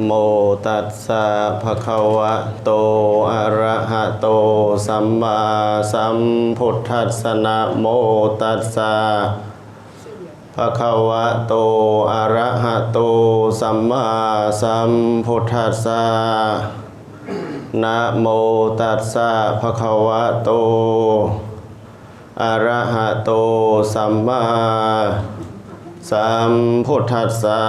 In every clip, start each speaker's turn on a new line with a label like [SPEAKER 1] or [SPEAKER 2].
[SPEAKER 1] โมตัสสะภะคะวะโตอะระหะโตสัมมาสัมพุทธัสสะนะโมตัสสะภะคะวะโตอะระหะโตสัมมาสัมพุทธัสสะนะโมตัสสะภะคะวะโตอะระหะโตสัมมาสัมพุทธัสสะ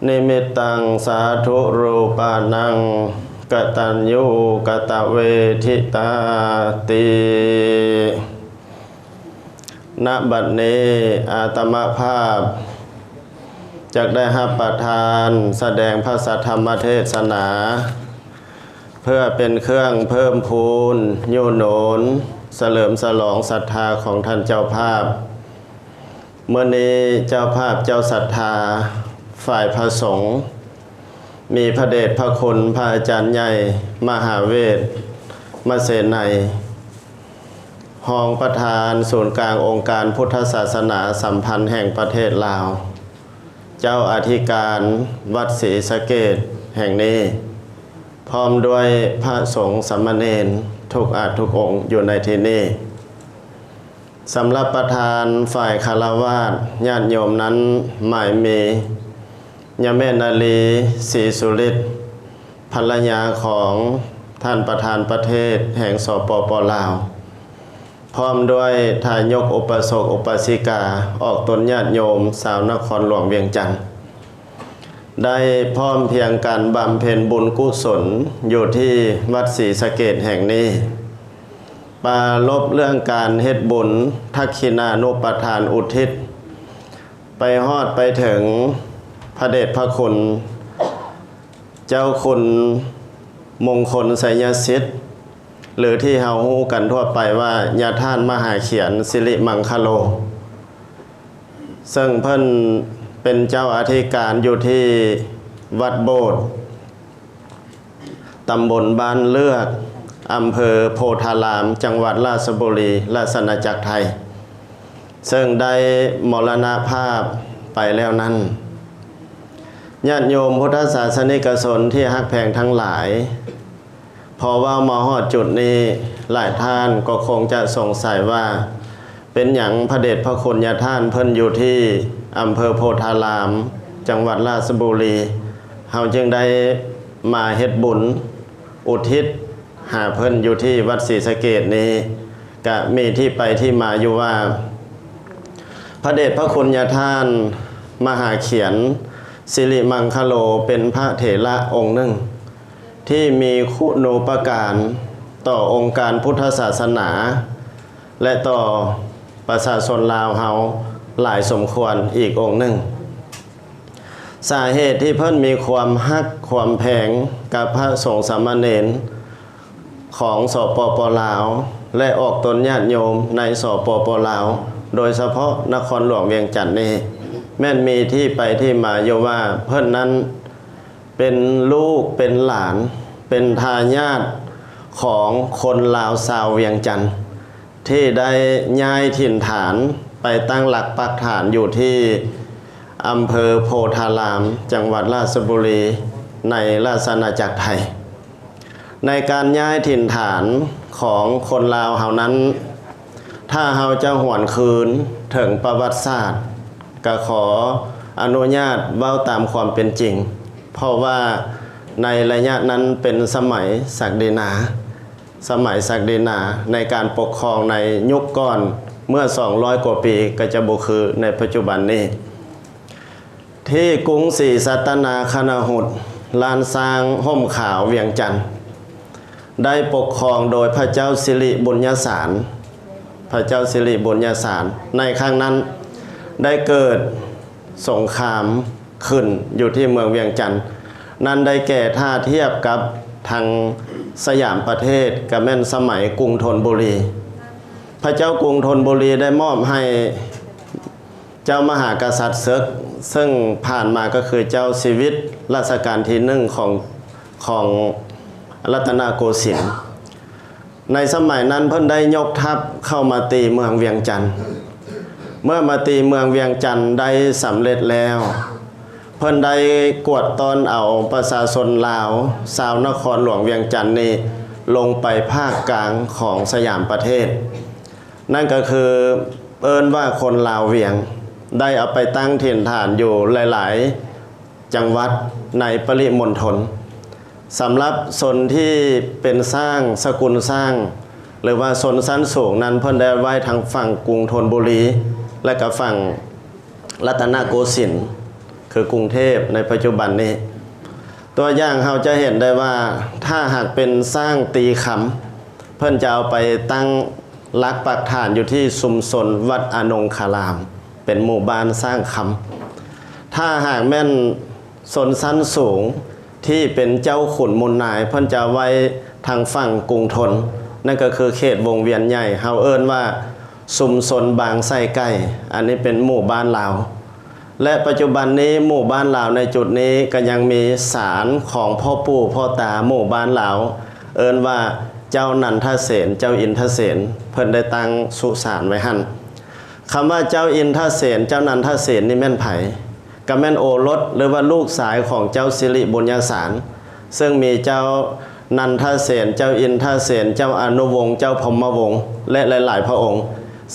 [SPEAKER 1] นิมิตตังสาธุรูปานังกตัญญูกตเวทิตาติณบัดนี้อาตมาภาพจักได้รับประทานแสดงพระสัทธรรมเทศนา เพื่อเป็นเครื่องเพิ่มพูนยุโหนนเฉลิมฉลองศรัทธาของท่านเจ้าภาพเมื่อนี้เจ้าภาพเจ้าศรัทธาฝ่ายพระสงฆ์มีพระเดชพระคุณพระอาจารย์ใหญ่มหาเวทมเสนัยรองประธานศูนย์กลางองค์การพุทธศาสนาสัมพันธ์แห่งประเทศลาวเจ้าอธิการวัดศรีสะเกษแห่งนี้พร้อมด้วยพระสงฆ์สามเณรทุกอาจทุกองค์อยู่ในที่นี้สำหรับประธานฝ่ายคฤหัสถ์ญาติโยมนั้นหมายมียาแม่นาลีศรีสุฤทธิ์ภรรยาของท่านประธานประเทศแห่งสปป.ลาวพร้อมด้วยทายกอุปสกอุปสิกาออกตนญาติโยมสาวนครหลวงเวียงจันทร์ได้พร้อมเพียงการบำเพ็ญบุญกุศลอยู่ที่วัดศรีสะเกษแห่งนี้ปรารภเรื่องการเฮ็ดบุญทักขิณานุปทานอุทิศไปฮอดไปถึงพระเดชพระคุณเจ้าคุณมงคลไสยสิทธิ์หรือที่เฮาฮู้กันทั่วไปว่าญาท่านมหาเขียนสิริมังคโลซึ่งเพิ่นเป็นเจ้าอธิการอยู่ที่วัดโบสถ์ตำบลบ้านเลือกอำเภอโพธารามจังหวัดราชบุรีราชอาณาจักรไทยซึ่งได้มรณภาพไปแล้วนั้นญาติโยมพุทธศาสนิกชนที่ฮักแพงทั้งหลายพอว่ามาฮอดจุดนี้หลายท่านก็คงจะสงสัยว่าเป็นหยังพระเดชพระคุณญาท่านเพิ่นอยู่ที่อำเภอโพธารามจังหวัดราชบุรีเฮาจึงได้มาเฮ็ดบุญอุทิศหาเพิ่นอยู่ที่วัดศรีสะเกษนี้ก็มีที่ไปที่มาอยู่ว่าพระเดชพระคุณญาท่านมหาเขียนสิริมังคโลเป็นพระเถระองค์หนึ่งที่มีคุณูปการต่อองค์การพุทธศาสนาและต่อประชาชนลาวเฮาหลายสมควรอีกองค์หนึ่งสาเหตุที่เพิ่นมีความฮักความแพงกับพระสงฆ์สามเณรของสปป.ลาวและออกตนญาติโยมในสปป.ลาวโดยเฉพาะนครหลวงเวียงจันทน์นี้แม่นมีที่ไปที่มาอยู่ว่าเพิ่นนั้นเป็นลูกเป็นหลานเป็นทายาทของคนลาวชาวเวียงจันทน์ที่ได้ย้ายถิ่นฐานไปตั้งหลักปักฐานอยู่ที่อำเภอโพธารามจังหวัดราชบุรีในราชอาณาจักรไทยในการย้ายถิ่นฐานของคนลาวเฮานั้นถ้าเฮาจะหวนคืนถึงประวัติศาสตร์ก็ขออนุญาตเว้าตามความเป็นจริงเพราะว่าในระยะนั้นเป็นสมัยศักดินาในการปกครองในยุคก่อนเมื่อ200กว่าปีก็จะบ่คือในปัจจุบันนี้ที่กรุงศรีสัตนาคณหุตลานซางห่มขาวเวียงจันทน์ได้ปกครองโดยพระเจ้าสิริบุญญสารในครั้งนั้นได้เกิดสงครามขึ้นอยู่ที่เมืองเวียงจันทน์นั้นได้แก่ถ้าเทียบกับทางสยามประเทศกับแม่นสมัยกรุงธนบุรีพระเจ้ากรุงธนบุรีได้มอบให้เจ้ามหากษัตริย์ศึกซึ่งผ่านมาก็คือเจ้าชีวิตรัชกาลที่1ของรัตนโกสินทร์ในสมัยนั้นเพิ่นได้ยกทัพเข้ามาตีเมืองเวียงจันทน์ เมื่อมาตีเมืองเวียงจันทน์ได้สำเร็จแล้ว เพิ่นได้กวดตอนเอาประชาชนลาวชาวนครหลวงเวียงจันทน์นี่ลงไปภาคกลางของสยามประเทศนั่นก็คือเอิ้นว่าคนลาวเวียงได้เอาไปตั้งถิ่นฐานอยู่หลายๆจังหวัดในปริมณฑลสำหรับชนที่เป็นสร้างสกุลสร้างหรือว่าชนชั้นสูงนั้นเพิ่นได้ไว้ทางฝั่งกรุงธนบุรีและก็ฝั่งรัตนโกสินทร์คือกรุงเทพในปัจจุบันนี้ตัวอย่างเราจะเห็นได้ว่าถ้าหากเป็นสร้างตีคำเพิ่นจะเอาไปตั้งลักปักฐานอยู่ที่ชุมชนวัดอนงคารามเป็นหมู่บ้านสร้างคำถ้าหากแม่นชนชั้นสูงที่เป็นเจ้าขุนมูลนายเพิ่นจะไว้ทางฝั่งกรุงธนนั่นก็คือเขตวงเวียนใหญ่เฮาเอิ้นว่าชุมชนบางไส้ใกล้อันนี้เป็นหมู่บ้านลาวและปัจจุบันนี้หมู่บ้านลาวในจุดนี้ก็ยังมีศาลของพ่อปู่พ่อตาหมู่บ้านลาวเอิ้นว่าเจ้านันทเสนเจ้าอินทเสนเพิ่นได้ตั้งสุสานไว้หั่นคำว่าเจ้าอินทเสนเจ้านันทเสนนี่แม่นไผก็แม่นโอรสหรือว่าลูกสายของเจ้าสิริบุญญาสารซึ่งมีเจ้านันทเสนเจ้าอินทเสนเจ้าอนุวงศ์เจ้าพรหมวงศ์และหลายๆพระองค์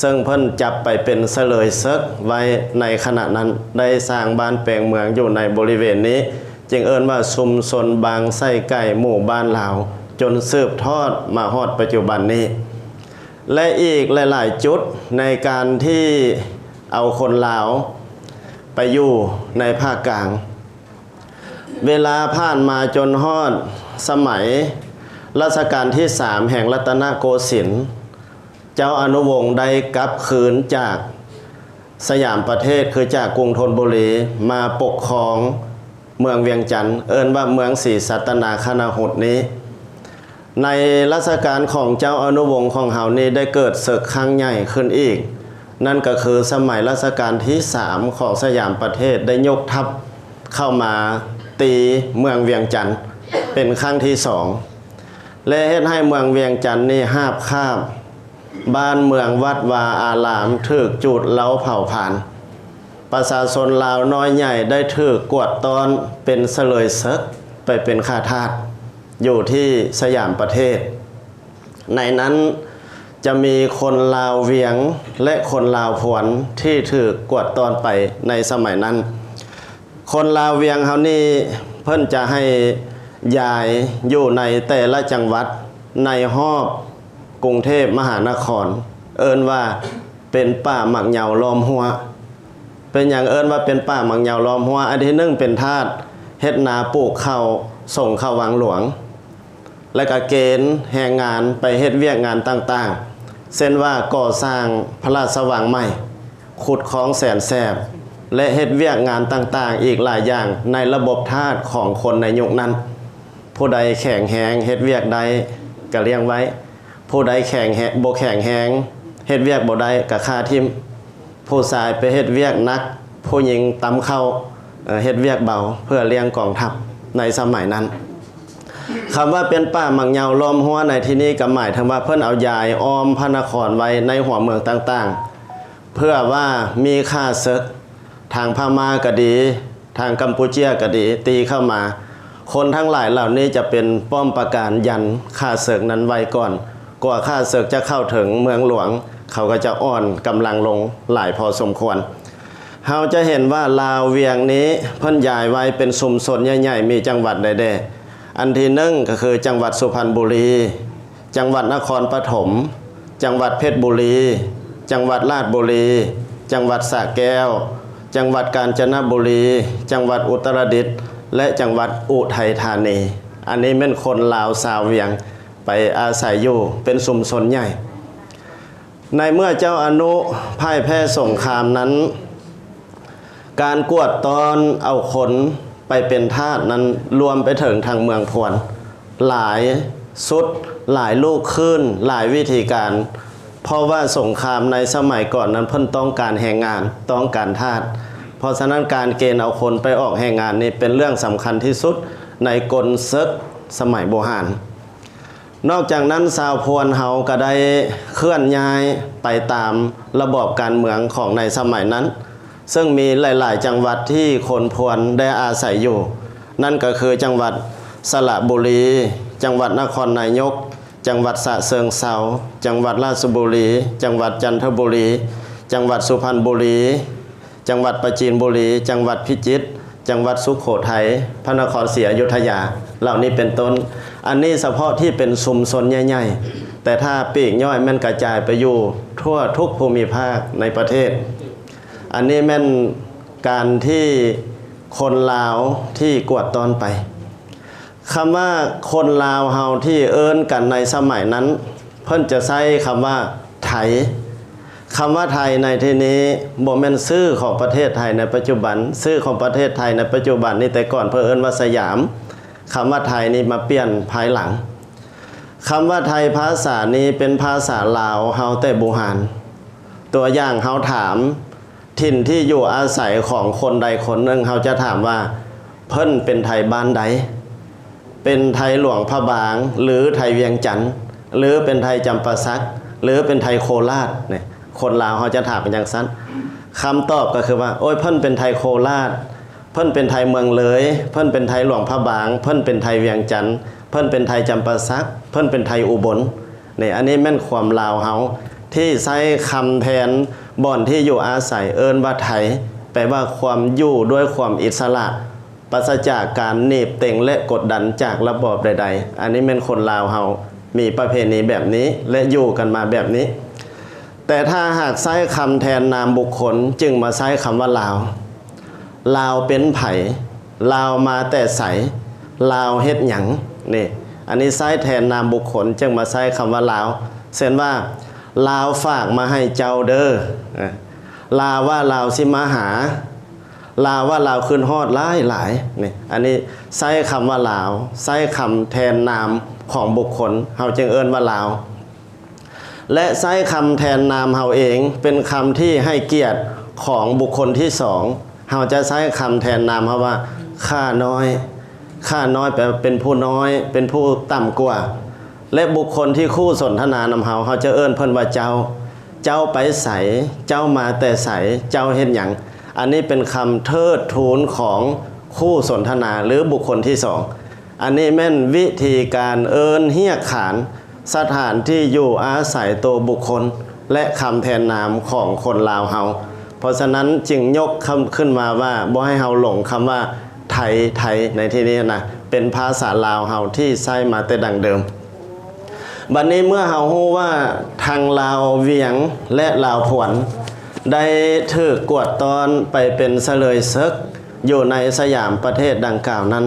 [SPEAKER 1] ซึ่งเพิ่นจับไปเป็นเสลยซึกไว้ในขณะนั้นได้สร้างบ้านแปลงเมืองอยู่ในบริเวณนี้จึงเอิ้นว่าชุมชนบางไส้ไก่หมู่บ้านลาวจนสืบทอดมาฮอดปัจจุบันนี้และอีกหลายๆจุดในการที่เอาคนลาวไปอยู่ในภาคกลางเวลาผ่านมาจนฮอดสมัยรัชกาลที่3แห่งรัตนโกสินทร์เจ้าอนุวงศ์ได้กลับคืนจากสยามประเทศคือจากกรุงธนบุรีมาปกครองเมืองเวียงจันทน์เอิ้นว่าเมืองศรีสัตนาคณหุฏนี้ในรัชกาลของเจ้าอนุวงศ์ของเฮานี้ได้เกิดศึกครั้งใหญ่ขึ้นอีกนั่นก็คือสมัยรัชกาลที่3ของสยามประเทศได้ยกทัพเข้ามาตีเมืองเวียงจันทน์เป็นครั้งที่2และเฮ็ดให้เมืองเวียงจันทน์นี่หาบคาบบ้านเมืองวัดวาอารามถูกจูดเล้าเผาผลาญประชาชนลาวน้อยใหญ่ได้ถูกกวดตอนเป็นเสลยซึกไปเป็นข้าทาสอยู่ที่สยามประเทศในนั้นจะมีคนลาวเวียงและคนลาวพวนที่ถูกกวดตอนไปในสมัยนั้นคนลาวเวียงเฮานี่เพิ่นจะให้ย้ายอยู่ในแต่ละจังหวัดในรอบกรุงเทพมหานครเอิ้นว่าเป็นป่าหมักเหยาล้อมหัวเป็นอย่างเอิ้นว่าเป็นป่าหมักเหยาล้อมหัวอันที่หนึ่งเป็นทาสเฮ็ดนาปลูกข้าวส่งเข้าวังหลวงและก็เกณฑ์แรงงานไปเฮ็ดเวียกงานต่างๆเช่นว่าก่อสร้างพระราชวังใหม่ขุดคลองแสนแสบและเฮ็ดเวียกงานต่างๆอีกหลายอย่างในระบบทาสของคนในยุคนั้นผู้ใดแข็งแรงเฮ็ดเวียกใดก็เลี้ยงไว้ผู้ใดแข็งบ่แข็งแรงเฮ็ดเวียกบ่ได้ก็ฆ่าทิ่มผู้ชายไปเฮ็ดเวียกหนักผู้หญิงตำเข้าเฮ็ดเวียกเบาเพื่อเลี้ยงกองทัพในสมัยนั้นคำว่าเป็นป่าหมักเหยาล้อมหัวในที่นี้ก็หมายถึงว่าเพิ่นเอายายอ้อมพระนครไว้ในหัวเมืองต่างๆเพื่อว่ามีข้าศึกทางพม่าก็ดีทางกัมพูชาก็ดีตีเข้ามาคนทั้งหลายเหล่านี้จะเป็นป้อมปราการยันข้าศึกนั้นไว้ก่อนกว่าข้าศึกจะเข้าถึงเมืองหลวงเขาก็จะอ่อนกำลังลงหลายพอสมควรเราจะเห็นว่าลาวเวียงนี้เพิ่นย้ายไว้เป็นชุมชนใหญ่ๆมีจังหวัดใดๆอันที่หนึ่งก็คือจังหวัดสุพรรณบุรีจังหวัดนครปฐมจังหวัดเพชรบุรีจังหวัดราชบุรีจังหวัดสระแก้วจังหวัดกาญจนบุรีจังหวัดอุตรดิตถ์และจังหวัดอุทัยธานีอันนี้เป็นคนลาวชาวเวียงไปอาศัยอยู่เป็นชุมชนใหญ่ในเมื่อเจ้าอนุพ่ายแพ้สงครามนั้นการกวดตอนเอาคนไปเป็นทาสนั้นรวมไปถึงทางเมืองพวนหลายสุดหลายลูกขึ้นหลายวิธีการเพราะว่าสงครามในสมัยก่อนนั้นเพิ่นต้องการแรงงานต้องการทาสเพราะฉะนั้นการเกณฑ์เอาคนไปออกแรงงานนี่เป็นเรื่องสำคัญที่สุดในกลศึกสมัยโบราณนอกจากนั้นชาวพวนเฮาก็ได้เคลื่อนย้ายไปตามระบอบการเมืองของในสมัยนั้น ซึ่งมีหลายๆจังหวัดที่คนพวนได้อาศัยอยู่นั่นก็คือจังหวัดสระบุรีจังหวัดนครนายกจังหวัดฉะเชิงเทราจังหวัดราชบุรีจังหวัดจันทบุรีจังหวัดสุพรรณบุรีจังหวัดปราจีนบุรีจังหวัดพิจิตรจังหวัดสุโขทัยพระนครศรีอยุธยาเหล่านี้เป็นต้นอันนี้เฉพาะที่เป็นชุมชนใหญ่ๆแต่ถ้าปีกย่อยมันกระจายไปอยู่ทั่วทุกภูมิภาคในประเทศอันนี้แม่นการที่คนลาวที่กวดตอนไปคำว่าคนลาวเฮาที่เอิ้นกันในสมัยนั้นเพิ่นจะใช้คำว่าไทยคำว่าไทยในที่นี้บ่แม่นชื่อของประเทศไทยในปัจจุบันชื่อของประเทศไทยในปัจจุบันนี่แต่ก่อนเพิ่นเอิ้นว่าสยามคำว่าไทยนี่มาเปลี่ยนภายหลังคำว่าไทยภาษานี้เป็นภาษาลาวเฮาแต่โบราณตัวอย่างเฮาถามถิ่นที่อยู่อาศัยของคนใดคนหนึ่งเฮาจะถามว่าเพิ่นเป็นไทยบ้านใดเป็นไทยหลวงพระบางหรือไทยเวียงจันทร์หรือเป็นไทยจำปาสักหรือเป็นไทยโคราชเนี่ยคนลาวเขาจะถามเป็นอย่างนั้นคำตอบก็คือว่าโอ้ยเพิ่นเป็นไทยโคราชเพิ่นเป็นไทยเมืองเลยเพิ่นเป็นไทยหลวงพระบางเพิ่นเป็นไทยเวียงจันทร์เพิ่นเป็นไทยจำปาสักเพิ่นเป็นไทยอุบลนี่อันนี้แม่นความลาวเฮาที่ใช้คำแทนบ่อนที่อยู่อาศัยเอิ้นว่าไทยแปลว่าความอยู่ด้วยความอิสระปราศจากการหนีบเต็งและกดดันจากระบอบใดๆอันนี้เป็นคนลาวเฮามีประเพณีแบบนี้และอยู่กันมาแบบนี้แต่ถ้าหากใช้คำแทนนามบุคคลจึงมาใช้คำว่าลาวลาวเป็นไผลาวมาแต่ใสลาวเฮ็ดหยังนี่อันนี้ใช้แทนนามบุคคลจึงมาใช้คำว่าลาวเช่นว่าลาวฝากมาให้เจ้าเด้อลาวว่าลาวสิมาหาลาวว่าลาวขึ้นฮอดหลายนี่อันนี้ใช้คำว่าลาวใช้คำแทนนามของบุคคลเฮาจึงเอิ้นว่าลาวและใช้คำแทนนามเฮาเองเป็นคำที่ให้เกียรติของบุคคลที่สองเฮาจะใช้คำแทนนามเฮาว่าข้าน้อยข้าน้อยแปลเป็นผู้น้อยเป็นผู้ต่ำกว่าและบุคคลที่คู่สนทนานำเฮาจะเอิ้นเพิ่นว่าเจ้าเจ้าไปใสเจ้ามาแต่ใสเจ้าเฮ็ดหยังอันนี้เป็นคำเทิดทูนของคู่สนทนาหรือบุคคลที่สองอันนี้แม่นวิธีการเอิ้นเฮียกขานสถานที่อยู่อาศัยตัวบุคคลและคำแทนนามของคนลาวเฮาเพราะฉะนั้นจึงยกคำขึ้นมาว่าบ่ให้เฮาหลงคำว่าไทยไทยในที่นี้นะเป็นภาษาลาวเฮาที่ใช้มาแต่ดังเดิมบัดนี้เมื่อเฮาฮู้ว่าทางลาวเวียงและลาวผวนได้ถูกกวดตอนไปเป็นเสลยศึกอยู่ในสยามประเทศดังกล่าวนั้น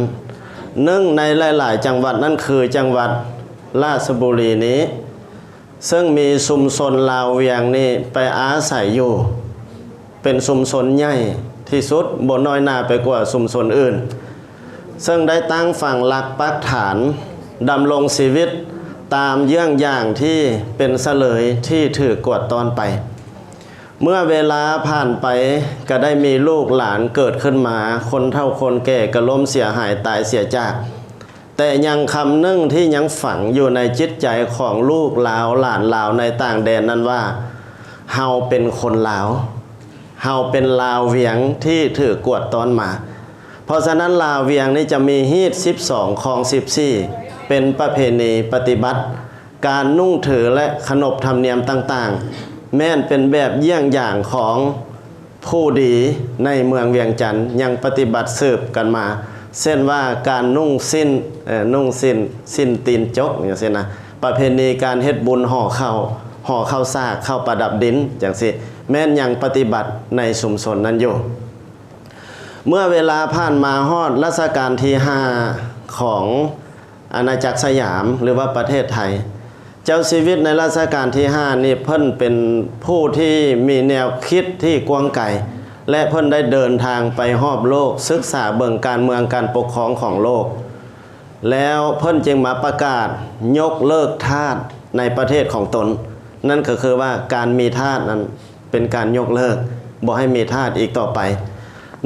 [SPEAKER 1] หนึ่งในหลายๆจังหวัดนั่นคือจังหวัดราชบุรีนี้ซึ่งมีชุมชนลาวเวียงนี่ไปอาศัยอยู่เป็นชุมชนใหญ่ที่สุดบ่น้อยหน้าไปกว่าชุมชนอื่นซึ่งได้ตั้งฝั่งหลักปักฐานดำรงชีวิตตามเยี่ยงอย่างที่เป็นเสลยที่ถูกกวดตอนไปเมื่อเวลาผ่านไปก็ได้มีลูกหลานเกิดขึ้นมาคนเฒ่าคนแก่ก็ล้มเสียหายตายเสียจากแต่ยังคำนึงที่ยังฝังอยู่ในจิตใจของลูกลาวหลานลาวในต่างแดนนั้นว่าเฮาเป็นคนลาวเฮาเป็นลาวเวียงที่ถูกกวดตอนมาเพราะฉะนั้นลาวเวียงนี่จะมีฮีต12ของ14เป็นประเพณีปฏิบัติการนุ่งถือและขนบธรรมเนียมต่างๆแม้นเป็นแบบเยี่ยงอย่างของผู้ดีในเมืองเวียงจันทร์ยังปฏิบัติสืบกันมาเช่นว่าการนุ่งสิ้นตีนจกอย่างเช่นนะประเพณีการเฮ็ดบุญห่อข้าวซากข้าวประดับดินอย่างสิแม้นยังปฏิบัติในชุมชนนั้นอยู่เมื่อเวลาผ่านมาฮอดรัชกาลที่5ของอาณาจักรสยามหรือว่าประเทศไทยเจ้าชีวิตในรัชกาลที่5นี่เพิ่นเป็นผู้ที่มีแนวคิดที่กว้างไกลและเพิ่นได้เดินทางไปรอบโลกศึกษาเบิ่งการเมืองการปกครองของโลกแล้วเพิ่นจึงมาประกาศยกเลิกทาสในประเทศของตนนั่นก็คือว่าการมีทาสนั้นเป็นการยกเลิกบ่ให้มีทาสอีกต่อไป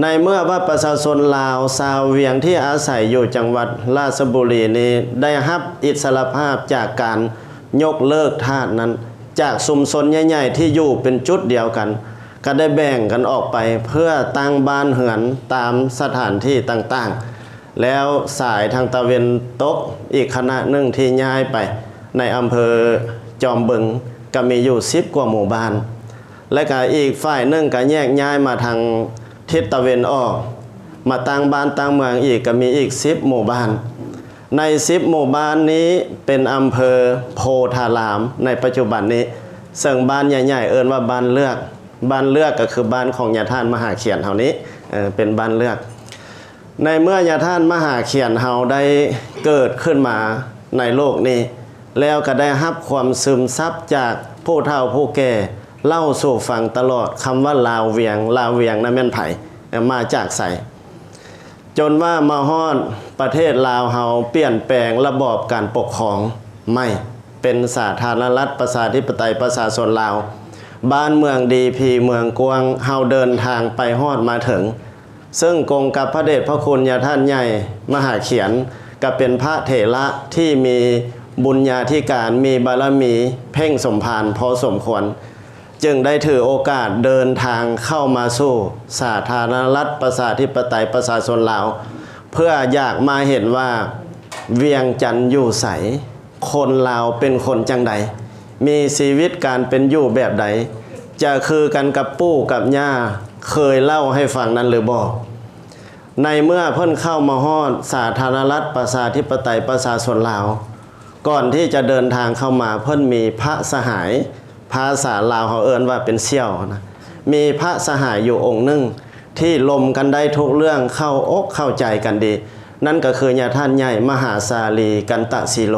[SPEAKER 1] ในเมื่อว่าประชาชนลาวชาวเวียงที่อาศัยอยู่จังหวัดราชบุรีนี้ได้รับอิสรภาพจากการยกเลิกทาสนั้นจากชุมชนใหญ่ๆที่อยู่เป็นจุดเดียวกัน ก็ได้แบ่งกันออกไปเพื่อตั้งบ้านเหือนตามสถานที่ต่างๆแล้วสายทางตะเวนตกอีกคณะหนึ่งที่ย้ายไปในอำเภอจอมบึงก็มีอยู่10 กว่าหมู่บ้านและก็อีกฝ่ายหนึ่งก็แยกย้ายมาทางทิศตะเวนออกมาตั้งบ้านตั้งเมืองอีกก็มีอีก10 หมู่บ้านใน10 หมู่บ้านนี้เป็นอำเภอโพธารามในปัจจุบันนี้ซึ่งบ้านใหญ่ๆเอิ้นว่าบ้านเลือกก็คือบ้านของญาท่านมหาเขียนเฮานี้เป็นบ้านเลือกในเมื่อญาท่านมหาเขียนเฮาได้เกิดขึ้นมาในโลกนี้แล้วก็ได้รับความซึมซับจากผู้เฒ่าผู้แก่เล่าสู่ฟังตลอดคำว่าลาวเวียงนั้นแม่นไผมาจากไสจนว่ามาฮอดประเทศลาวเฮาเปลี่ยนแปลงระบอบการปกครองไม่เป็นสาธารณรัฐประชาธิปไตยประชาชนลาวบ้านเมืองดีพีเมืองกวางเฮาเดินทางไปฮอดมาถึงซึ่งกงกับพระเดชพระคุณญาท่านใหญ่มหาเขียนก็เป็นพระเถระที่มีบุญญาธิการมีบารมีเพ่งสมภารพอสมควรจึงได้ถือโอกาสเดินทางเข้ามาสู่สาธารณรัฐประชาธิปไตยประชาชนลาวเพื่ออยากมาเห็นว่าเวียงจันทน์อยู่ไสคนลาวเป็นคนจังใดมีชีวิตการเป็นอยู่แบบใดจะคือกันกับปู่กับย่าเคยเล่าให้ฟังนั้นหรือบ่ในเมื่อเพิ่นเข้ามาฮอดสาธารณรัฐประชาธิปไตยประชาชนลาวก่อนที่จะเดินทางเข้ามาเพิ่นมีพระสหายภาษาลาวเขาเอิ้นว่าเป็นเสี่ยวนะมีพระสหายอยู่องค์หนึ่งที่ลมกันได้ทุกเรื่องเข้าอกเข้าใจกันดีนั่นก็คือญาท่านใหญ่มหาสาลีกันตะสีโล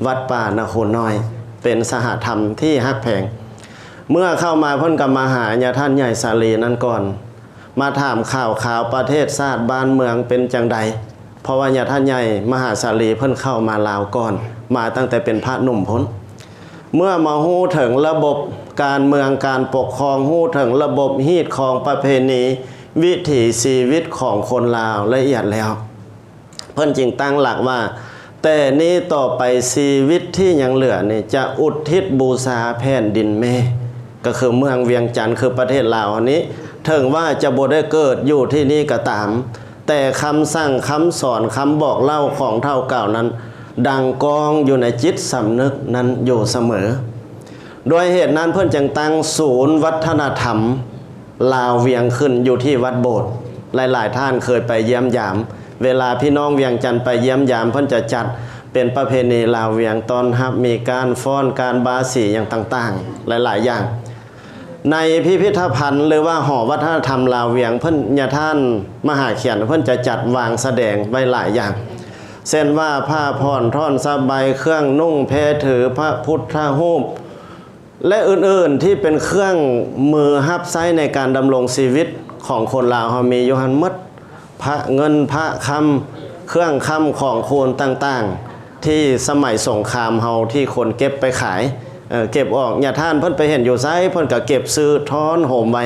[SPEAKER 1] วัดป่านครน้อยเป็นสหธรรมที่ฮักแพงเมื่อเข้ามาเพิ่นก็มาหาญาท่านใหญ่สาลีนั้นก่อนมาถามข่าวประเทศชาติบ้านเมืองเป็นจังใดเพราะว่าญาท่านใหญ่มหาสาลีเพิ่นเข้ามาลาวก่อนมาตั้งแต่เป็นพระหนุ่มพ้นเมื่อมาฮู้ถึงระบบการเมืองการปกครองฮู้ถึงระบบฮีตของประเพณีวิถีชีวิตของคนลาวละเอียดแล้วเพิ่นจึงตั้งหลักว่าแต่นี้ต่อไปชีวิตที่ยังเหลือนี่จะอุทิศบูชาแผ่นดินแม่ก็คือเมืองเวียงจันทร์คือประเทศลาวอันนี้ถึงว่าจะบ่ได้เกิดอยู่ที่นี่ก็ตามแต่คำสั่งคำสอนคำบอกเล่าของเท่าเก่านั้นดังกองอยู่ในจิตสำนึกนั้นอยู่เสมอโดยเหตุนั้นเพิ่นจึงตั้งศูนย์วัฒนธรรมลาวเวียงขึ้นอยู่ที่วัดโบสถ์หลายๆท่านเคยไปเยี่ยมยามเวลาพี่น้องเวียงจันทร์ไปเยี่ยมยามเพิ่นจะจัดเป็นประเพณีลาวเวียงตอนรับมีการฟ้อนการบาสีอย่างต่างๆหลายๆอย่างในพิพิธภัณฑ์หรือว่าหอวัฒนธรรมลาวเวียงเพิ่นญาท่านมหาเขียนเพิ่นจะจัดวางแสดงไว้หลายอย่างเช่นว่าผ้าผ่อนท่อนสบายเครื่องนุ่งแพถือพระพุทธรูปและอื่นๆที่เป็นเครื่องมือฮับไซในการดำรงชีวิตของคนลาวเฮามีอยู่หันหมดพระเงินพระคำเครื่องคำของโคนต่างๆที่สมัยสงครามเฮาที่คนเก็บไปขายเก็บออกญาท่านเพิ่นไปเห็นอยู่ไซเพิ่นก็เก็บซื้อท้อนโหมไว้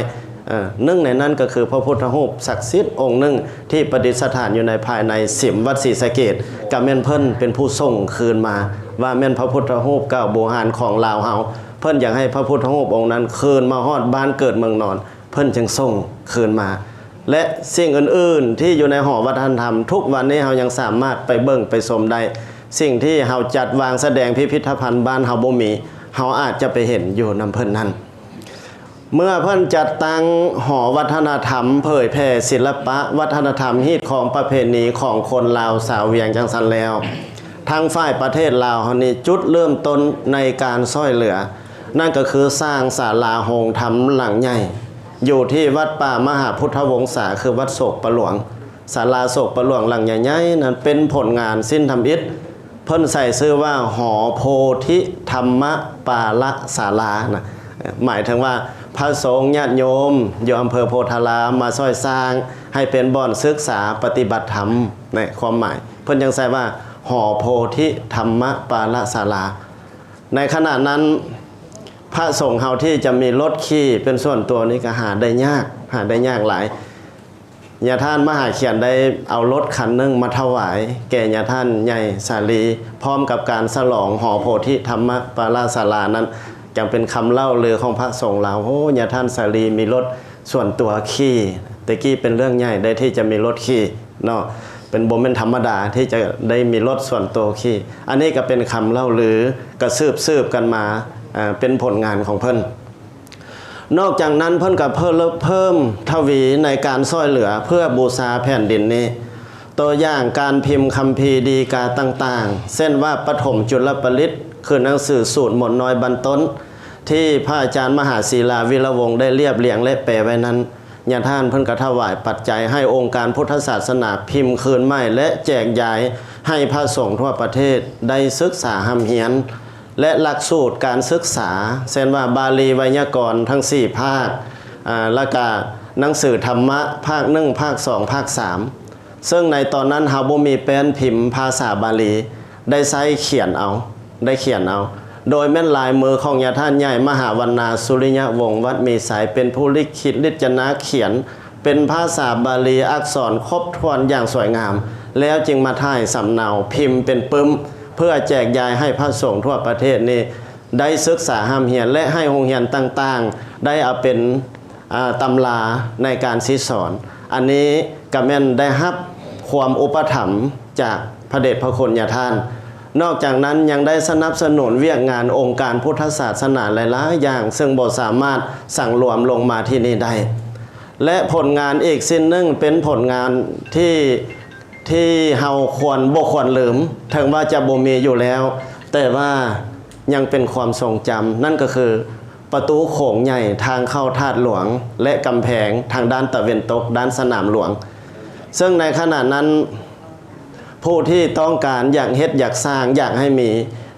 [SPEAKER 1] หนึ่งในนั้นก็คือพระพุทธรูปศักดิ์สิทธิ์องค์หนึ่งที่ประดิษฐานอยู่ในภายในสิมวัดศรีสะเกษกับแม่นเพิ่นเป็นผู้ส่งคืนมาว่าแม่นพระพุทธรูปเก่าโบราณของลาวเฮาเพิ่นอยากให้พระพุทธรูปองค์นั้นคืนมาฮอดบ้านเกิดเมืองนอนเพิ่นจึงส่งคืนมาและสิ่งอื่นๆที่อยู่ในหอวัฒนธรรมทุกวันนี้เฮายังสามารถไปเบิ่งไปชมได้สิ่งที่เฮาจัดวางแสดงพิพิธภัณฑ์บ้านเฮาบ่มีเฮาอาจจะไปเห็นอยู่นำเพิ่นนั้นเมื่อเพิ่นจัดตั้งหอวัฒนธรรมเผยแผ่ศิลปะวัฒนธรรมฮีตของประเพณีของคนลาวสาวเวียงจังซั่นแล้วทางฝ่ายประเทศลาวเฮานี่จุดเริ่มต้นในการช่วยเหลือนั่นก็คือสร้างศาลาโฮงธรรมหลังใหญ่อยู่ที่วัดป่ามหาพุทธวงศาคือวัดโศกประหลวงศาลาโศกประหลวงหลังใหญ่ๆนั้นเป็นผลงานสิ้นธรรมอิฐเพิ่นใส่ชื่อว่าหอโพธิธรรมปาละศาลานะหมายถึงว่าพระสงฆ์ญาติโยมอยู่อำเภอโพธารามมาช่วยสร้างให้เป็นบ่อนศึกษาปฏิบัติธรรมในความหมายเพิ่นยังใส่ว่าหอโพธิธรรมปาละศาลาในขณะนั้นพระสงฆ์เฮาที่จะมีรถขี่เป็นส่วนตัวนี้ก็หาได้ยากหลายญาท่านมหาเขียนได้เอารถคันนึงมาถวายแก่ญาท่านใหญ่สาลีพร้อมกับการฉลองหอโพธิธรรมปาละศาลานั้น จังเป็นคำเล่าเรือของพระสงฆ์เราโอ้ญาท่านสาลีมีรถส่วนตัวขี่แต่กี้เป็นเรื่องใหญ่ได้ที่จะมีรถขี่เนาะเป็นบ่เป็นธรรมดาที่จะได้มีรถส่วนตัวขี่อันนี้ก็เป็นคำเล่าลือกระซืบกันมาเป็นผลงานของเพิ่นนอกจากนั้นเพิ่นก็เพิ่มทวีในการช่วยเหลือเพื่อบูชาแผ่นดินนี้ตัวอย่างการพิมพ์คัมภีร์ดีกาต่างๆเช่นว่าปฐมจุลปริตคือหนังสือสูตรหมดน้อยบรรต้นที่พระอาจารย์มหาศิลาวิรวงศ์ได้เรียบเรียงและแปลไว้นั้นญาติท่านเพิ่นก็ถวายปัจจัยให้องค์การพุทธศาสนาพิมพ์คืนใหม่และแจกจ่ายให้พระสงฆ์ทั่วประเทศได้ศึกษาหำเหียนและหลักสูตรการศึกษาเช่นว่าบาลีไวยากรณ์ทั้ง4ภาคแล้วก็หนังสือธรรมะภาค1ภาค2ภาค3ซึ่งในตอนนั้นเฮาบ่มีแป้นพิมพ์ภาษาบาลีได้ใช้เขียนเอาโดยแม่นลายมือของญาติท่านใหญ่มหาวรรณาสุริยวงศ์วัดมีสายเป็นผู้ลิขิตลิจนะเขียนเป็นภาษาบาลีอักษรครบถ้วนอย่างสวยงามแล้วจึงมาถ่ายสำเนาพิมพ์เป็นปึ้มเพื่อแจกจ่ายให้พระสงฆ์ทั่วประเทศนี้ได้ศึกษาหำเหียนและให้โรงเรียนต่างๆได้เอาเป็นตำราในการสอนอันนี้ก็แม่นได้รับความอุปถัมภ์จากพระเดชพระคุณญาติท่านนอกจากนั้นยังได้สนับสนุนเวียกงานองค์การพุทธศาสนาหลายๆอย่างซึ่งบ่สามารถสั่งรวมลงมาที่นี่ได้และผลงานอีกสิ้นหนึ่งเป็นผลงานที่เฮาบ่ควรลืมถึงว่าจะบ่มีอยู่แล้วแต่ว่ายังเป็นความทรงจำนั่นก็คือประตูโขงใหญ่ทางเข้าธาตุหลวงและกำแพงทางด้านตะวันตกด้านสนามหลวงซึ่งในขณะนั้นผู้ที่ต้องการอยากเฮ็ดอยากสร้างอยากให้มี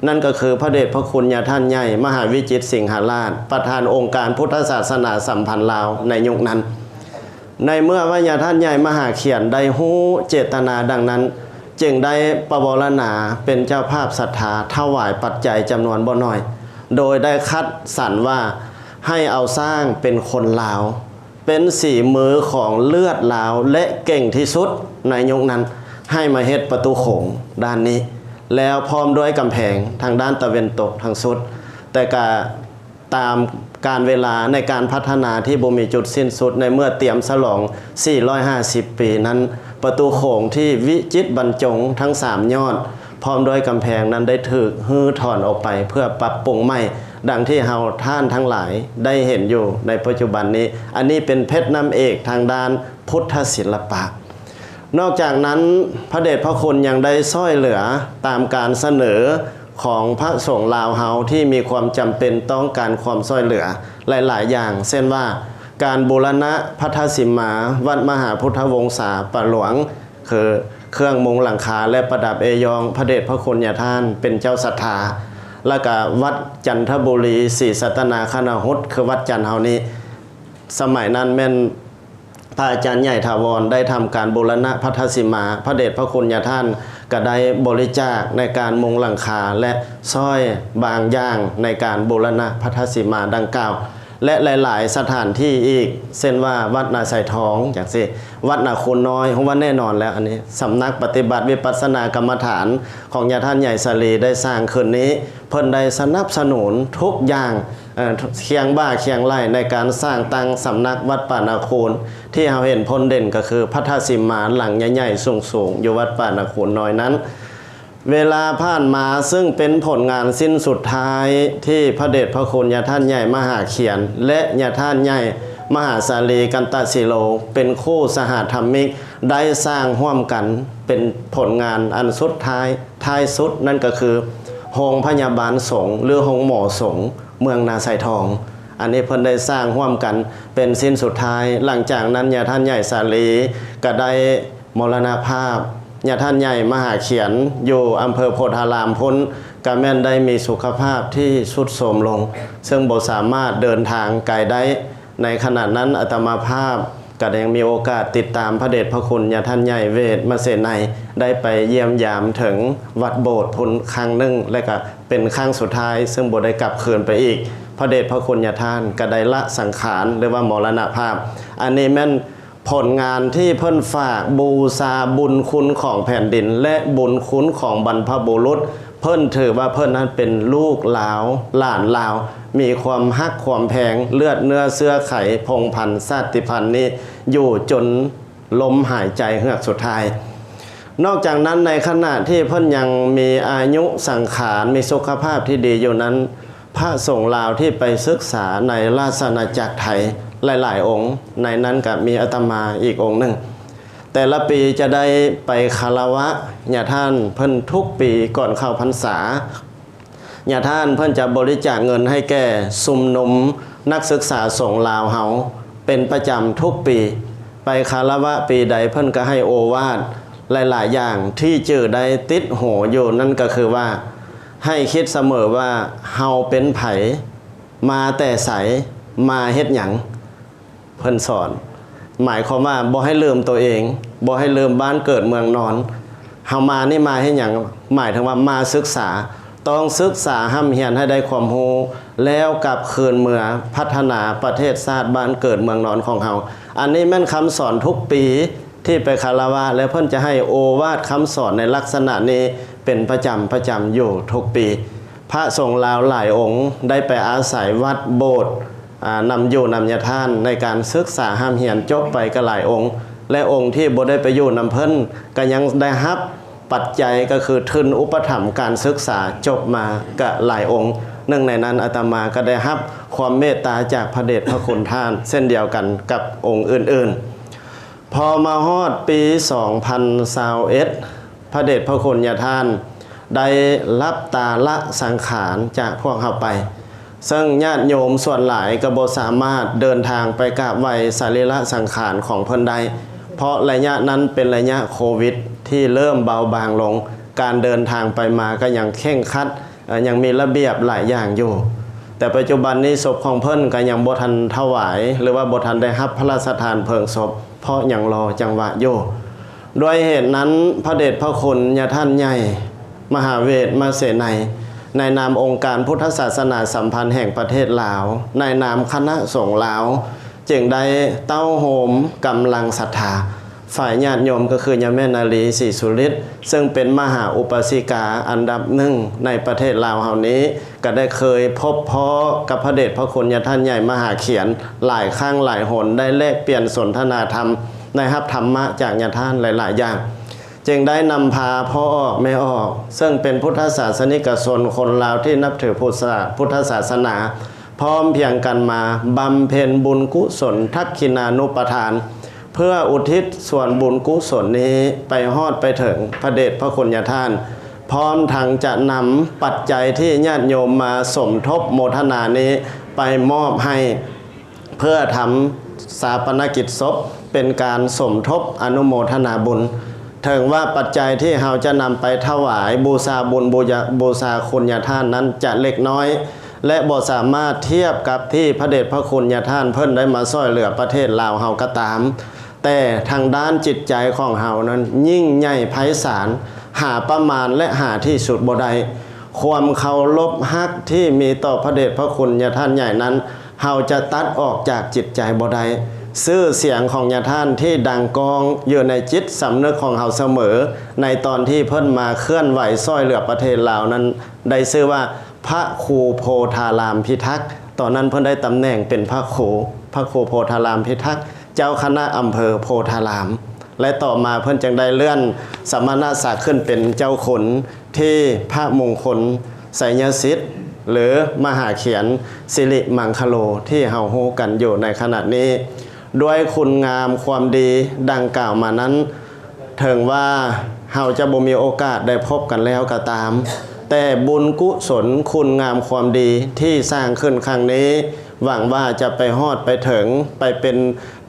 [SPEAKER 1] นั่นก็คือพระเดชพระคุณญาท่านใหญ่มหาวิจิตรสิงหราชประธานองค์การพุทธศาสนาสัมพันธ์ลาวในยุคนั้นในเมื่อว่าญาท่านใหญ่มหาเขียนได้ฮู้เจตนาดังนั้นจึงได้ประวรณาเป็นเจ้าภาพศรัทธาถวายปัจจัยจำนวนบ่น้อยโดยได้คัดสรรว่าให้เอาสร้างเป็นคนลาวเป็นสีมือของเลือดลาวและเก่งที่สุดในยุคนั้นให้มาเฮ็ดประตูโขงด้านนี้แล้วพร้อมด้วยกำแพงทางด้านตะวันตกทางสุดแต่ก็ตามการเวลาในการพัฒนาที่บ่มีจุดสิ้นสุดในเมื่อเตรียมฉลอง450ปีนั้นประตูโขงที่วิจิตรบรรจงทั้ง3ยอดพร้อมด้วยกำแพงนั้นได้ถูกฮื้อถอนออกไปเพื่อปรับปรุงใหม่ดังที่เฮาท่านทั้งหลายได้เห็นอยู่ในปัจจุบันนี้อันนี้เป็นเพชรน้ำเอกทางด้านพุทธศิลปะนอกจากนั้นพระเดชพระคุณยังได้ช่วยเหลือตามการเสนอของพระสงฆ์ลาวเฮาที่มีความจำเป็นต้องการความช่วยเหลือหลายๆอย่างเช่นว่าการบูรณะพระธาตุสิมาวัดมหาพุทธวงศาป่าหลวงคือเครื่องมุงหลังคาและประดับเอยองพระเดชพระคุณญาท่านเป็นเจ้าศรัทธาแล้วก็วัดจันทบุรีศรีสัตนาคณหุตคือวัดจันทร์เฮานี้สมัยนั้นแม่นพระอาจารย์ใหญ่ถาวรได้ทำการบูรณะพระธาตุสิมาพระเดชพระคุณญาท่านก็ได้บริจาคในการมุงหลังคาและซ้อยบางอย่างในการบูรณะพระธาตุสิมาดังกล่าวและหลายๆสถานที่อีกเช่นว่าวัดนาไซทองอย่างสิวัดนาคูน้อยผมว่าแน่นอนแล้วอันนี้สำนักปฏิบัติวิปัสสนากรรมฐานของญาท่านใหญ่สลีได้สร้างคืนนี้เพิ่นได้สนับสนุนทุกอย่างเคียงบ่าเคียงไหลในการสร้างตั้งสำนักวัดป่านาคูนที่เราเห็นพ้นเด่นก็คือพระธาตุสิมาหลังใหญ่ๆสูงๆอยู่วัดป่านาคูนน้อยนั้นเวลาผ่านมาซึ่งเป็นผลงานสิ้นสุดท้ายที่พระเดชพระคุณญาท่านใหญ่มหาเขียนและญาท่านใหญ่มหาสาลีกันตศิโลเป็นคู่สหธรรมิกได้สร้างร่วมกันเป็นผลงานอันสุดท้ายสุดนั่นก็คือโรงพยาบาลสงฆ์หรือโรงหมอสงฆ์เมืองนาไซทองอันนี้เพิ่นได้สร้างร่วมกันเป็นสิ้นสุดท้ายหลังจากนั้นญาท่านใหญ่สาลีก็ได้มรณภาพญาท่านใหญ่มหาเขียนอยู่อำเภอโพธารามพ้นกะแม่นได้มีสุขภาพที่ทรุดโทรมลงซึ่งบ่สามารถเดินทางไกลได้ในขณะนั้นอาตมาภาพก็ยังมีโอกาสติดตามพระเดชพระคุณญาท่านใหญ่เวทมาเสนัยได้ไปเยี่ยมยามถึงวัดโบสถ์พุนครั้งหนึ่งและก็เป็นครั้งสุดท้ายซึ่งบ่ได้กลับคืนไปอีกพระเดชพระคุณญาท่านก็ได้ละสังขารหรือว่ามรณภาพอันนี้แม่นผลงานที่เพิ่นฝากบูชาบุญคุณของแผ่นดินและบุญคุณของบรรพบุรุษ เพิ่นถือว่าเพิ่นนั้นเป็นลูกหลาวหลานลาวมีความฮักความแพงเลือดเนื้อเสื้อไขพงพันธุ์ชาติพันธุ์นี้อยู่จนลมหายใจเฮือกสุดท้ายนอกจากนั้นในขณะที่เพิ่นยังมีอายุสังขารมีสุขภาพที่ดีอยู่นั้นพระสงฆ์ลาวที่ไปศึกษาในราชอาณาจักรไทยหลายๆองค์ในนั้นก็มีอาตมาอีกองค์หนึ่งแต่ละปีจะได้ไปคารวะญาท่านเพิ่นทุกปีก่อนเข้าพรรษาญาท่านเพิ่นจะบริจาคเงินให้แก่ซุมนุมนักศึกษาสงฆ์ลาวเฮาเป็นประจำทุกปีไปคารวะปีใดเพิ่นก็ให้โอวาทหลายๆอย่างที่เจอได้ติดหูอยู่นั่นก็คือว่าให้คิดเสมอว่าเฮาเป็นไผมาแต่ไสมาเฮ็ดหยังเพิ่นสอนหมายความว่าบ่ให้ลืมตัวเองบ่ให้ลืมบ้านเกิดเมืองนอนเฮามานี่มาเฮ็ดหยังหมายถึงว่ามาศึกษาต้องศึกษาห้ำเฮียนให้ได้ความรู้แล้วกลับคืนเมืองพัฒนาประเทศชาติบ้านเกิดเมืองนอนของเฮาอันนี้แม่นคำสอนทุกปีที่ไปคารวะแล้วเพิ่นจะให้โอวาทคำสอนในลักษณะนี้เป็นประจำอยู่ทุกปีพระสงฆ์ลาวหลายองค์ได้ไปอาศัยวัดโบสถ์นำอยู่นำยาท่านในการศึกษาห้ามเหียนจบไปก็หลายองค์และองค์ที่บ่ได้ไปอยู่นำเพิ่นก็ยังได้รับปัจจัยก็คือทุนอุปถัมภ์การศึกษาจบมาก็หลายองค์หนึ่งในนั้นอาตมาก็ได้รับความเมตตาจากพระเดชพระคุณท่านเช่นเดียวกันกับองค์อื่นๆพอมาฮอดปี2021พระเดชพระคุณญาท่านได้รับตาละสังขารจากพวกเราไปซึ่งญาติโยมส่วนหลายก็บ่สามารถเดินทางไปกราบไหว้สรีระสังขารของเพิ่นได้เพราะระยะนั้นเป็นระยะโควิดที่เริ่มเบาบางลงการเดินทางไปมาก็ยังเคร่งครัดยังมีระเบียบหลายอย่างอยู่แต่ปัจจุบันนี้ศพของเพิ่นก็ยังบ่ทันถวายหรือว่าบ่ทันได้รับพระราชทานเพลิงศพเพราะยังรอจังหวะอยู่ด้วยเหตุนั้นพระเดชพระคุณญาท่านใหญ่มหาเวทมาเสนัยในนามองค์การพุทธศาสนาสัมพันธ์แห่งประเทศลาวในนามคณะสงฆ์ลาวจึงได้เต้าโหมกำลังศรัทธาฝ่ายญาติโยมก็คือยาแม่นาลีศรีสุฤทธิ์ซึ่งเป็นมหาอุปสิกาอันดับหนึ่งในประเทศลาวเฮานี้ก็ได้เคยพบพ้อกับพระเดชพระคุณญาท่านใหญ่มหาเขียนหลายครั้งหลายหนได้แลกเปลี่ยนสนทนาธรรมได้รับธรรมะจากญาท่านหลายๆอย่างจึงได้นำพาพ่อออกแม่ออกซึ่งเป็นพุทธศาสนิกชนคนลาวที่นับถือพุทธศาสนาพร้อมเพียงกันมาบำเพ็ญบุญกุศลทักขิณานุปทานเพื่ออุทิศส่วนบุญกุศลนี้ไปฮอดไปถึงพระเดชพระคุณญาท่านพร้อมทั้งจะนำปัจจัยที่ญาติโยมมาสมทบโมทนานี้ไปมอบให้เพื่อทำศาปนกิจศพเป็นการสมทบอนุโมทนาบุญถึงว่าปัจจัยที่เราจะนำไปถวายบูชาบุญบูชาคุณญาท่านนั้นจะเล็กน้อยและบ่สามารถเทียบกับที่พระเดชพระคุณญาท่านเพิ่นได้มาช่วยเหลือประเทศลาวเฮาก็ตามแต่ทางด้านจิตใจของเฮานั้นยิ่งใหญ่ไพศาลหาประมาณและหาที่สุดบ่ได้ความเคารพฮักที่มีต่อพระเดชพระคุณญาท่านใหญ่นั้นเฮาจะตัดออกจากจิตใจบ่ได้ชื่อเสียงของญาท่านที่ดังก้องอยู่ในจิตสำนึกของเฮาเสมอในตอนที่เพิ่นมาเคลื่อนไหวช่วยเหลือประเทศลาวนั้นได้ชื่อว่าพระครูโพธารามพิทักษ์ตอนนั้นเพิ่นได้ตำแหน่งเป็นพระครูโพธารามพิทักษ์เจ้าคณะอำเภอโพธารามและต่อมาเพิ่นจึงได้เลื่อนสมณศักดิ์ขึ้นเป็นเจ้าขุนที่พระมงคลไสยสิทธิ์หรือมหาเขียนสิริมังคโลที่เฮาฮู้กันอยู่ในขณะนี้ด้วยคุณงามความดีดังกล่าวมานั้นถึงว่าเฮาจะบ่มีโอกาสได้พบกันแล้วก็ตามแต่บุญกุศลคุณงามความดีที่สร้างขึ้นครั้งนี้หวังว่าจะไปฮอดไปถึงไปเป็น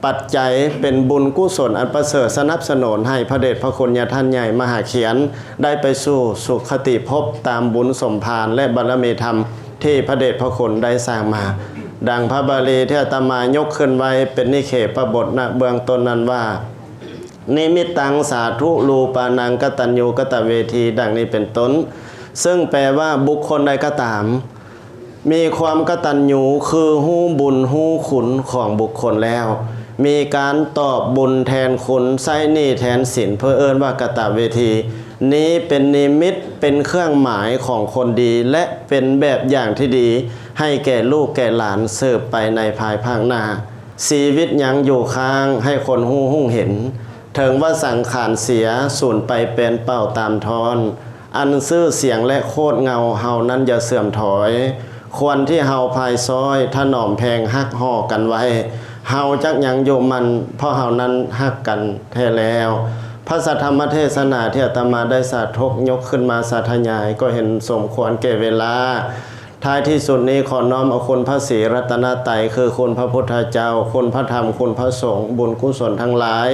[SPEAKER 1] ปัจจัยเป็นบุญกุศลอันประเสริฐสนับสนุนให้พระเดชพระคุณญาท่านใหญ่มหาเขียนได้ไปสู่สุขติภพตามบุญสมภารและบารมีธรรมที่พระเดชพระคุณได้สร้างมาดังพระบาลีที่อาตมายกขึ้นไว้เป็นนิเขปบทณเบื้องต้นนั้นว่านิมิตตังสาธุรูปานังกตัญญูกตเวทีดังนี้เป็นต้นซึ่งแปลว่าบุคคลใดก็ตามมีความกตัญญูคือฮู้บุญฮู้คุณของบุคคลแล้วมีการตอบบุญแทนคุณใช้หนี้แทนสินเพื่อเอิ้นว่ากตเวที นี้เป็นนิมิตเป็นเครื่องหมายของคนดีและเป็นแบบอย่างที่ดีให้แก่ลูกแก่หลานสืบไปในภายภาคหน้าชีวิตยังอยู่ค้างให้คนหุ้งเห็นถึงว่าสังขารเสียสูญไปเป็นเป่าตามทอนอันซื่อเสียงและโคตรเงาเฮานั้นอย่าเสื่อมถอยควรที่เฮาภายซอยถนอมแพงฮักห่อกันไว้เฮาจักยังอยู่มันเพราะเฮานั้นฮักกันแท้แล้วพระสัทธรรมเทศนาที่อาตมาได้สาธกยกขึ้นมาสาธยายก็เห็นสมควรแก่เวลาท้ายที่สุดนี้ขอน้อมเอาคุณพระศรีรัตนตรัยคือคุณพระพุทธเจ้าคุณพระธรรมคุณพระสงฆ์บุญกุศลทั้งหลาย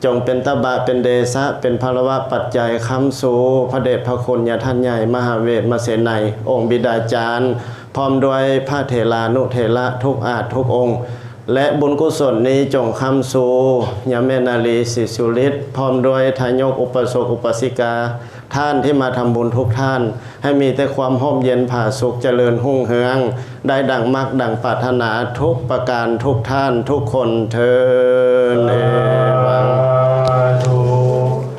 [SPEAKER 1] จงเป็นตบะเป็นเดชะเป็นภรวะปัจจัยค้ำสู่พระเดชพระคุณญาท่านใหญ่มหาเวทมเสนัยองค์บิดาจารย์พร้อมด้วยพระเถรานุเถระทุกอาจทุกองค์และบุญกุศลนี้จงค้ำสู่ยาเมนาลีสิสุฤทธิ์พร้อมด้วยทายกอุปสกอุปสิกาท่านที่มาทำบุญทุกท่านให้มีแต่ความร่มเย็นผาสุขเจริญหุ่งเฮืองได้ดังมรรคดังปรารถนาทุกประการทุกท่านทุกคนเทอญ